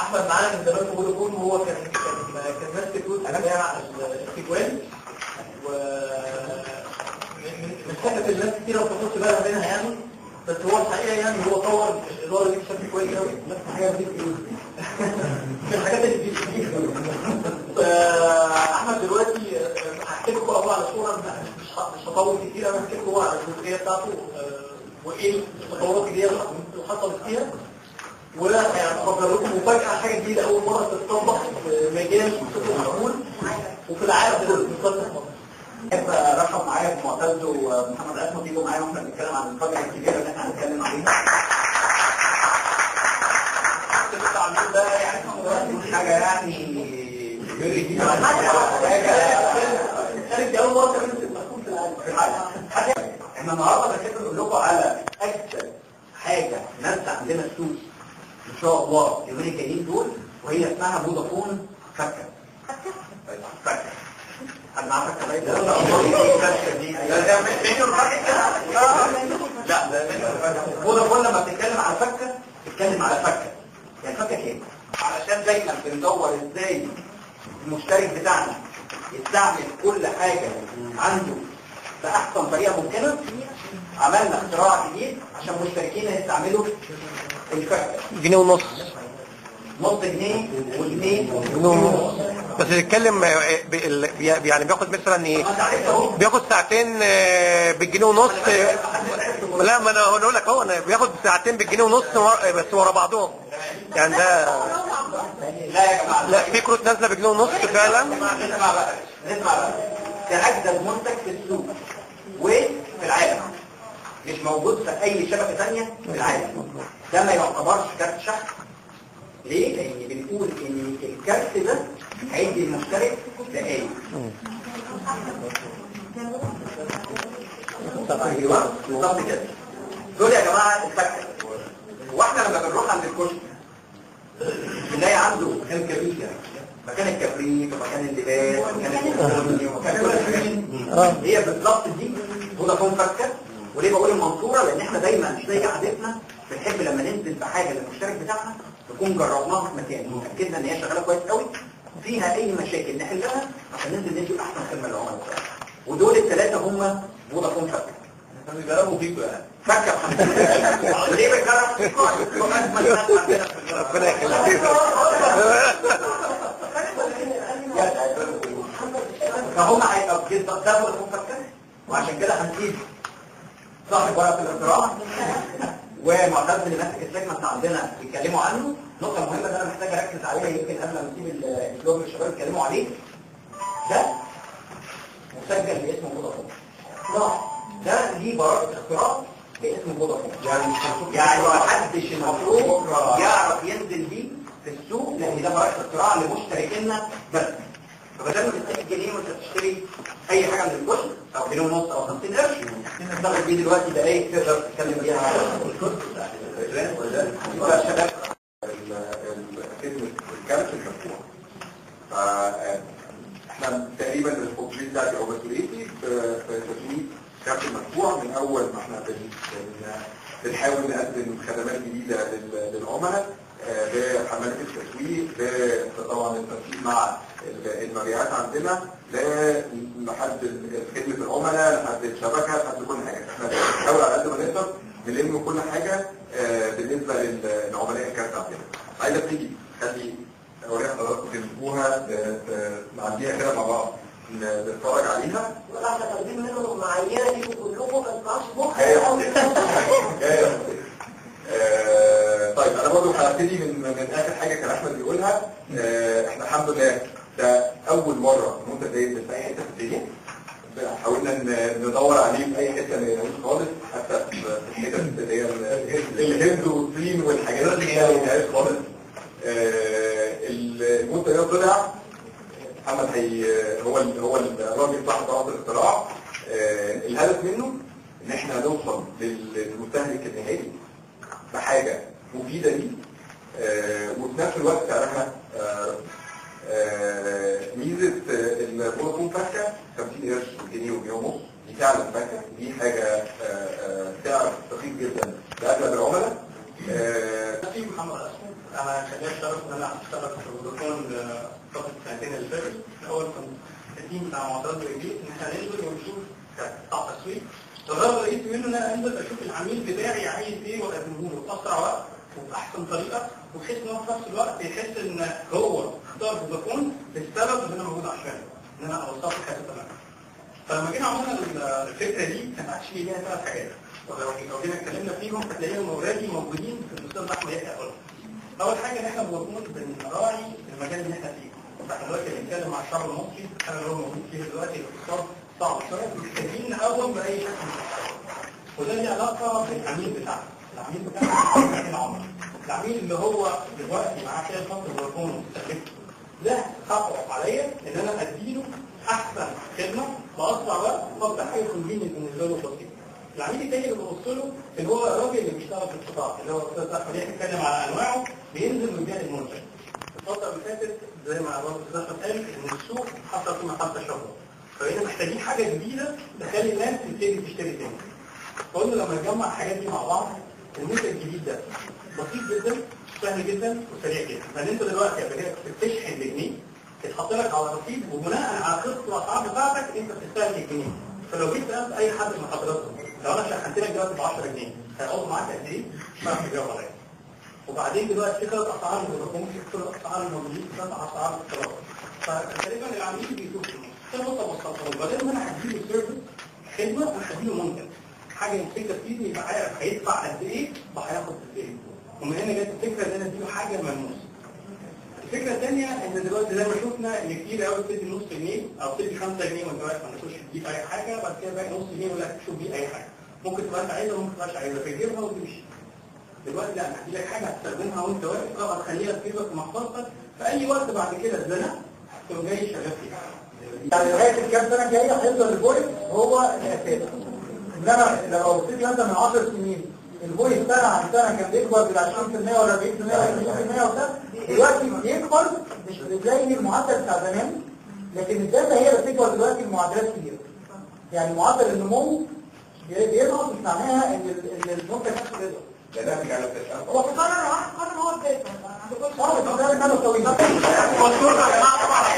احمد معانا من زمان في فودافون، وهو كان ماسك جزء بتاع السيكوال، من حته الناس كتير ما بتاخدش بالها منها يعني، بس هو الحقيقه يعني هو طور الاداره دي بشكل كويس قوي. نفس الحاجه دي من الحاجات اللي بتجيب. احمد دلوقتي هحكي لكم اول على صوره، مش هطول كتير، انا هحكي لكم على الجزئيه بتاعته وايه التطورات اللي حصلت فيها، ولا يعني بفكر لكم مفاجاه، حاجه جديده اول مره تتطبق في مجال سوق المحمول وفي العالم كله مش بس في مصر. احب ارحب معايا بمعتز ومحمد عصمت يجوا معايا واحنا بنتكلم عن المفاجاه الكبيره اللي احنا هنتكلم عليها. التعليم ده يعني حاجه يعني احنا النهارده بنحب نقول لكم على اكثر حاجه نازله عندنا السوق ان شاء الله اليومين الجايين دول، وهي اسمها فودافون فكه. فكه حد معاه فكه بايده؟ لا فودافون لما بتتكلم على فكه بتتكلم على فكه، يعني فكه كام؟ علشان دايما بندور ازاي المشترك بتاعنا يستعمل كل حاجه عنده بأحسن طريقة ممكنة. عملنا اختراع جديد عشان مشتركين يستعملوا الفكة. جنيه ونص، نص جنيه وجنيه ونص. بس نتكلم يعني بياخد مثلا ايه؟ بياخد ساعتين بالجنيه ونص. لا ما انا هقول لك اهو، انا بياخد ساعتين بالجنيه ونص بس ورا بعضهم. يعني ده لا يا جماعه، لا في كروت نازله بجنيه ونص فعلا. نسمع بقى ده اجدد منتج في السوق وفي العالم، مش موجود في اي شبكه ثانيه في العالم. ده ما يعتبرش كارت شحن. ليه؟ لان بنقول ان الكارت ده هيدي المشترك دقايق. ايوه بالظبط كده. دول يا جماعه الفكه. واحنا لما بنروح عند الكشك بنلاقي عنده مكان كبير، مكان الكبريت ومكان اللباس ومكان الكتروني ومكان كل الحاجات. هي بالظبط دي فودافون فكه. وليه بقول المنصوره؟ لان احنا دايما زي عادتنا بنحب لما ننزل بحاجه للمشترك بتاعنا نكون جربناها في مكان وتاكدنا ان هي شغاله كويس قوي، فيها اي مشاكل نحلها عشان ننزل ندي احسن خدمه للعملاء بتاعنا. ودول الثلاثه هم فودافون فكه. كانوا بيجربوا فيكم يعني. فكه الحمد لله. ليه بنجرب؟ ربنا يخليك. فهم هيبقى بالظبط ده فودافون فكه، وعشان كده هنسيب صاحب ورقه الاختراع ومعتز اللي ماسك السيجمنت عندنا يتكلموا عنه. نقطه مهمه اللي انا محتاج اركز عليها يمكن قبل ما نسيب الفلوج للشباب يتكلموا عليه، ده مسجل باسم فودافون. ده ليه براءه اختراع باسم فودافون، يعني ما حدش المفروض يعرف ينزل بيه في السوق، لان ده براءه اختراع لمشتركينا بس. فبدل بتدفع جنيه وانت بتشتري اي حاجه من الكشك او جنيه ونص او 50 قرش، تاخد بيه دلوقتي دقايق تقدر تتكلم بيها على الكشك ولا الشباب. خدمه الكارت المفتوح. احنا تقريبا الفوكسين بتاعتي او مسؤوليتي في تسويق الكارت المفتوح من اول ما احنا بنحاول نقدم خدمات جديده للعملاء، بحملات التسويق، طبعا التنسيق مع المبيعات عندنا، لحد خدمه العملاء، لحد الشبكه، لحد كل حاجه. احنا بنحاول على قد ما نقدر نلم كل حاجه بالنسبه للعملاء الكارت عندنا. عايزه تيجي خلي اوريها حضراتكم تشوفوها، نعديها كده مع بعض نتفرج عليها. ولا احنا طالبين منهم معينه دي كلكم ما تطلعش طيب انا برضه هبتدي من اخر حاجه كان احمد بيقولها. احنا الحمد لله ده اول مره المنتج ده ينزل في اي حته في الدنيا. حاولنا ندور عليه في اي حته ما يلاقوش خالص، حتى في الحتت اللي هي الهند والصين والحاجات دي ما يلاقوش خالص. المنتج ده طلع محمد هو الراجل صاحب براءة الاختراع. الهدف منه ان احنا نوصل للمستهلك النهائي بحاجه مفيده ليه، وفي نفس الوقت سعرها ميزه الفودافون فكه 50 قرش جنيه وجنيه ونص. دي فعلا فكه، دي حاجه سعر رخيص جدا لاغلب العملاء. في محمد عصمت انا كان ليا الشرف ان انا اشتغل في فودافون فتره السنتين اللي فاتت. الاول كنت التيم بتاع معترض الجيش ان احنا ننزل ونشوف بتاع تسويق. الغرض الرئيسي منه ان انا انزل اشوف العميل بتاعي عايز ايه واقدمه له باسرع وقت وباحسن طريقه، وبحيث ان هو في نفس الوقت يحس ان هو اختار فودافون بالسبب اللي انا موجود عشانه، ان انا اوصله حاجه تمام. فلما جينا عملنا الفكره دي كان اكشلي ليها 3 حاجات، ولو جينا اتكلمنا فيهم هتلاقيهم اوريدي موجودين في الاستاذ احمد يحيى قال. اول حاجه ان احنا بنكون بنراعي المجال اللي احنا فيه. فاحنا دلوقتي بنتكلم مع الشعب المصري، الحاجه اللي هو موجود فيها دلوقتي الاقتصاد صعب شويه، محتاجين نقوم باي شكل من الاشكال. وده ليه علاقه بالعميل بتاعنا. العميل بتاعنا العمر. العميل اللي هو دلوقتي معاه كده خط فودافون ومستهلكه، ده حقه عليا ان انا اديله احسن خدمه باسرع وقت وافضل حاجه كونفينينت بالنسبه له بسيط. العميل الثاني اللي ببص له اللي هو الراجل اللي بيشتغل في القطاع، اللي هو الاستاذ احمد يحيى اتكلم على انواعه، بينزل ويبيع المنتج. الفتره اللي فاتت زي ما الاستاذ احمد قال ان السوق حصل فيه محطه شهره، فبقينا محتاجين حاجه جديده تخلي الناس تبتدي تشتري تاني. فقلنا لما نجمع الحاجات دي مع بعض المنتج الجديد ده بسيط جدا، سهل جدا وسريع جدا. فان انت دلوقتي قبل كده كنت بتشحن بجنيه، تتحط لك على رصيد وبناء على قسط الاسعار بتاعتك انت بتستهلك جنيه. فلو جيت سالت اي حد من حضراتكم لو انا شحنت لك دلوقتي ب 10 جنيه هيقعد معاك قد ايه؟ مش هتعرف تجاوب عليا. وبعدين دلوقتي في 3 اسعار للفودافون، في 3 اسعار الموبيلين، في 3 اسعار الاتصالات. فتقريبا العميل بيشوف ده نقطه بسيطه، وبعدين انا هديله سيرفيس خدمه وهديله منتج. حاجه يمسكها في ايده يبقى عارف هيدفع قد ايه وهياخد قد ايه. ومن هنا جت الفكره ان انا اديله حاجه ملموسه. الفكره الثانيه ان دلوقتي زي ما شفنا ان كتير قوي بتدي نص جنيه او بتدي 5 جنيه وانت واقف ما تخش تجيب اي حاجه، بعد كده باقي نص جنيه ولا تشوف بيه اي حاجه. ممكن تبقى انت عايزها وممكن تبقاش عايزها فتجيبها وتمشي. دلوقتي لا، انا هدي لك حاجه هتستخدمها وانت واقف، اه هتخليها تفيدك في محفظتك في اي وقت بعد كده اتزنق تقوم جاي شغال فيها. يعني لغايه الكام سنه الجايه هيفضل البوينت هو الاساس. انما لو بصيت مثلا من 10 سنين البوينت سنه عن سنه كان بيكبر بال 20% ولا 40% ولا 30% وكذا، دلوقتي بيكبر مش زي المعدل بتاع زمان، لكن الداتا هي اللي بتكبر دلوقتي بمعدلات كبيره. يعني معدل النمو بيضغط، مش معناها ان المنتج نفسه بيضغط. ده ناتج على التشابه. هو في قرار هو الداتا. اه ده كانوا طويل. مشكور يا جماعه طبعا.